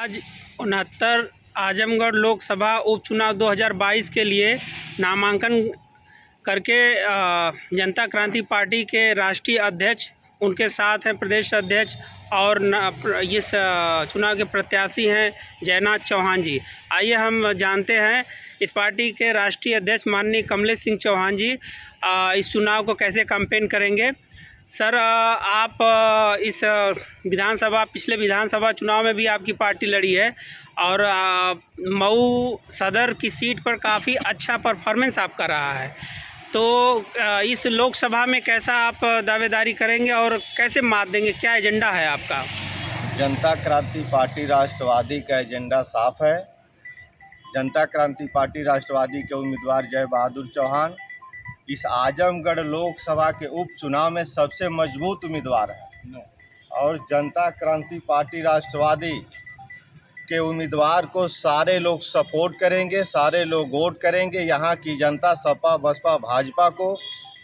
आज 69 आजमगढ़ लोकसभा उपचुनाव 2022 के लिए नामांकन करके जनता क्रांति पार्टी के राष्ट्रीय अध्यक्ष, उनके साथ हैं प्रदेश अध्यक्ष और इस चुनाव के प्रत्याशी हैं जयनाथ चौहान जी। आइए हम जानते हैं इस पार्टी के राष्ट्रीय अध्यक्ष माननीय कमलेश सिंह चौहान जी इस चुनाव को कैसे कैंपेन करेंगे। सर, आप इस पिछले विधानसभा चुनाव में भी आपकी पार्टी लड़ी है और मऊ सदर की सीट पर काफ़ी अच्छा परफॉर्मेंस आपका रहा है, तो इस लोकसभा में कैसा आप दावेदारी करेंगे और कैसे मात देंगे, क्या एजेंडा है आपका? जनता क्रांति पार्टी राष्ट्रवादी का एजेंडा साफ है। जनता क्रांति पार्टी राष्ट्रवादी के उम्मीदवार जय बहादुर चौहान इस आजमगढ़ लोकसभा के उपचुनाव में सबसे मजबूत उम्मीदवार है और जनता क्रांति पार्टी राष्ट्रवादी के उम्मीदवार को सारे लोग सपोर्ट करेंगे, सारे लोग वोट करेंगे। यहाँ की जनता सपा बसपा भाजपा को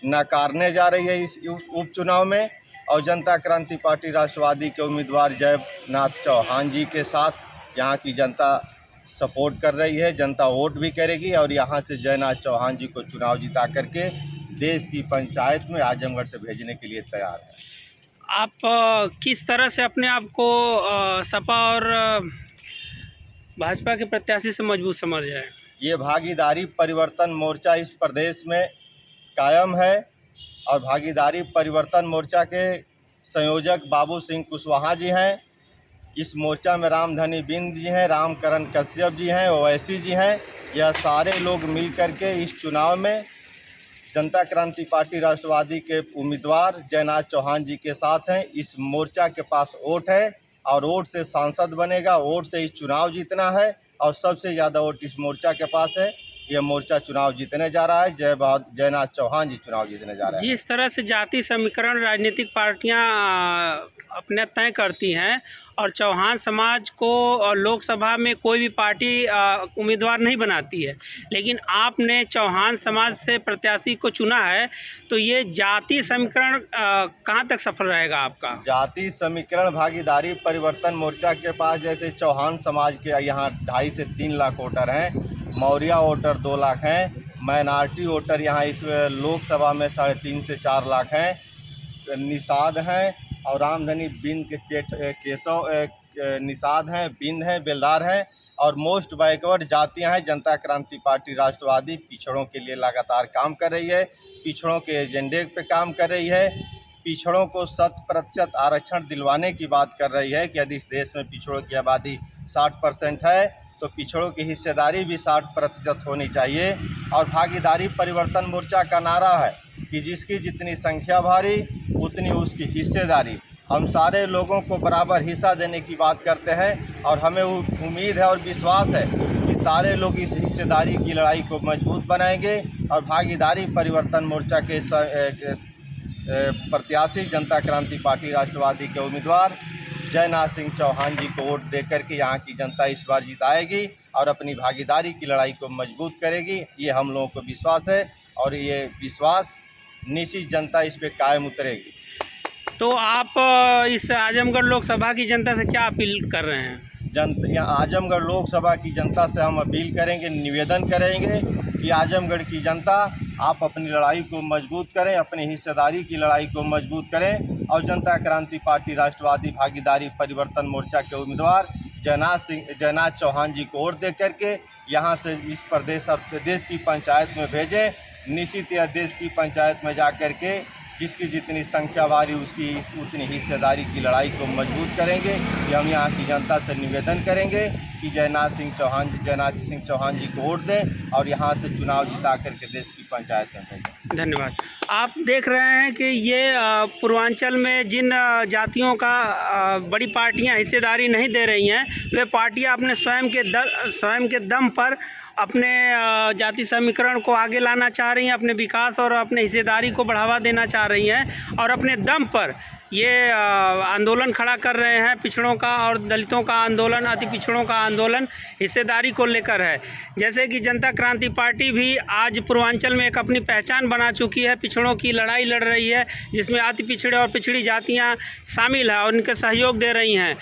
नकारने जा रही है इस उपचुनाव में और जनता क्रांति पार्टी राष्ट्रवादी के उम्मीदवार जयनाथ चौहान जी के साथ यहाँ की जनता सपोर्ट कर रही है। जनता वोट भी करेगी और यहाँ से जयनाथ चौहान जी को चुनाव जिता करके देश की पंचायत में आजमगढ़ से भेजने के लिए तैयार है। आप किस तरह से अपने आप को सपा और भाजपा के प्रत्याशी से मजबूत समझ जाए? ये भागीदारी परिवर्तन मोर्चा इस प्रदेश में कायम है और भागीदारी परिवर्तन मोर्चा के संयोजक बाबू सिंह कुशवाहा जी हैं। इस मोर्चा में रामधनी बिंद जी हैं, रामकरण कश्यप जी हैं, ओवैसी जी हैं। यह सारे लोग मिल करके इस चुनाव में जनता क्रांति पार्टी राष्ट्रवादी के उम्मीदवार जयनाथ चौहान जी के साथ हैं। इस मोर्चा के पास वोट है और वोट से सांसद बनेगा, वोट से इस चुनाव जीतना है और सबसे ज़्यादा वोट इस मोर्चा के पास है। यह मोर्चा चुनाव जीतने जा रहा है। जयनाथ चौहान जी चुनाव जीतने जा रहे हैं। जिस तरह से जाति समीकरण राजनीतिक पार्टियां अपने तय करती हैं और चौहान समाज को लोकसभा में कोई भी पार्टी उम्मीदवार नहीं बनाती है, लेकिन आपने चौहान समाज से प्रत्याशी को चुना है, तो ये जाति समीकरण कहाँ तक सफल रहेगा आपका? जाति समीकरण भागीदारी परिवर्तन मोर्चा के पास जैसे चौहान समाज के यहाँ 2.5 से 3 लाख वोटर हैं, मौर्या वोटर 2 लाख हैं, माइनॉरिटी वोटर यहाँ इस लोकसभा में 3.5 से 4 लाख हैं, निषाद हैं और रामधनी बिंद के केशव निषाद हैं, बिंद हैं, बेलदार हैं और मोस्ट बैकवर्ड जातियां हैं। जनता क्रांति पार्टी राष्ट्रवादी पिछड़ों के लिए लगातार काम कर रही है, पिछड़ों के एजेंडे पे काम कर रही है, पिछड़ों को 100% आरक्षण दिलवाने की बात कर रही है कि यदि इस देश में पिछड़ों की आबादी 60% है तो पिछड़ों की हिस्सेदारी भी 60% होनी चाहिए। और भागीदारी परिवर्तन मोर्चा का नारा है कि जिसकी जितनी संख्या भारी उतनी उसकी हिस्सेदारी। हम सारे लोगों को बराबर हिस्सा देने की बात करते हैं और हमें उम्मीद है और विश्वास है कि सारे लोग इस हिस्सेदारी की लड़ाई को मजबूत बनाएंगे और भागीदारी परिवर्तन मोर्चा के प्रत्याशी जनता क्रांति पार्टी राष्ट्रवादी के उम्मीदवार जयनाथ सिंह चौहान जी को वोट देकर के यहाँ की जनता इस बार जिताएगी और अपनी भागीदारी की लड़ाई को मजबूत करेगी। ये हम लोगों को विश्वास है और ये विश्वास निश्चित जनता इस पे कायम उतरेगी। तो आप इस आजमगढ़ लोकसभा की जनता से क्या अपील कर रहे हैं? यहाँ आजमगढ़ लोकसभा की जनता से हम अपील करेंगे, निवेदन करेंगे कि आजमगढ़ की जनता आप अपनी लड़ाई को मजबूत करें, अपनी हिस्सेदारी की लड़ाई को मजबूत करें और जनता क्रांति पार्टी राष्ट्रवादी भागीदारी परिवर्तन मोर्चा के उम्मीदवार जयनाथ चौहान जी को वोट दे करके यहाँ से इस प्रदेश और प्रदेश की पंचायत में भेजें। निश्चित यह देश की पंचायत में जा कर के जिसकी जितनी संख्या वारी उसकी उतनी हिस्सेदारी की लड़ाई को मजबूत करेंगे। ये हम यहाँ की जनता से निवेदन करेंगे कि जयनाथ सिंह चौहान जी को वोट दें और यहाँ से चुनाव जिता करके देश की पंचायत में भेजें। धन्यवाद। आप देख रहे हैं कि ये पूर्वांचल में जिन जातियों का बड़ी पार्टियां हिस्सेदारी नहीं दे रही हैं, वे पार्टियां अपने स्वयं के दम पर अपने जाति समीकरण को आगे लाना चाह रही हैं, अपने विकास और अपने हिस्सेदारी को बढ़ावा देना चाह रही हैं और अपने दम पर ये आंदोलन खड़ा कर रहे हैं। पिछड़ों का और दलितों का आंदोलन, अति पिछड़ों का आंदोलन हिस्सेदारी को लेकर है। जैसे कि जनता क्रांति पार्टी भी आज पूर्वांचल में एक अपनी पहचान बना चुकी है, पिछड़ों की लड़ाई लड़ रही है, जिसमें अति पिछड़े और पिछड़ी जातियां शामिल हैं और उनके सहयोग दे रही हैं।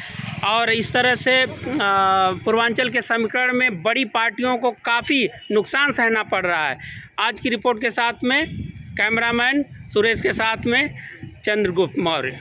और इस तरह से पूर्वांचल के समीकरण में बड़ी पार्टियों को काफ़ी नुकसान सहना पड़ रहा है। आज की रिपोर्ट के साथ में कैमरामैन सुरेश के साथ में चंद्रगुप्त मौर्य।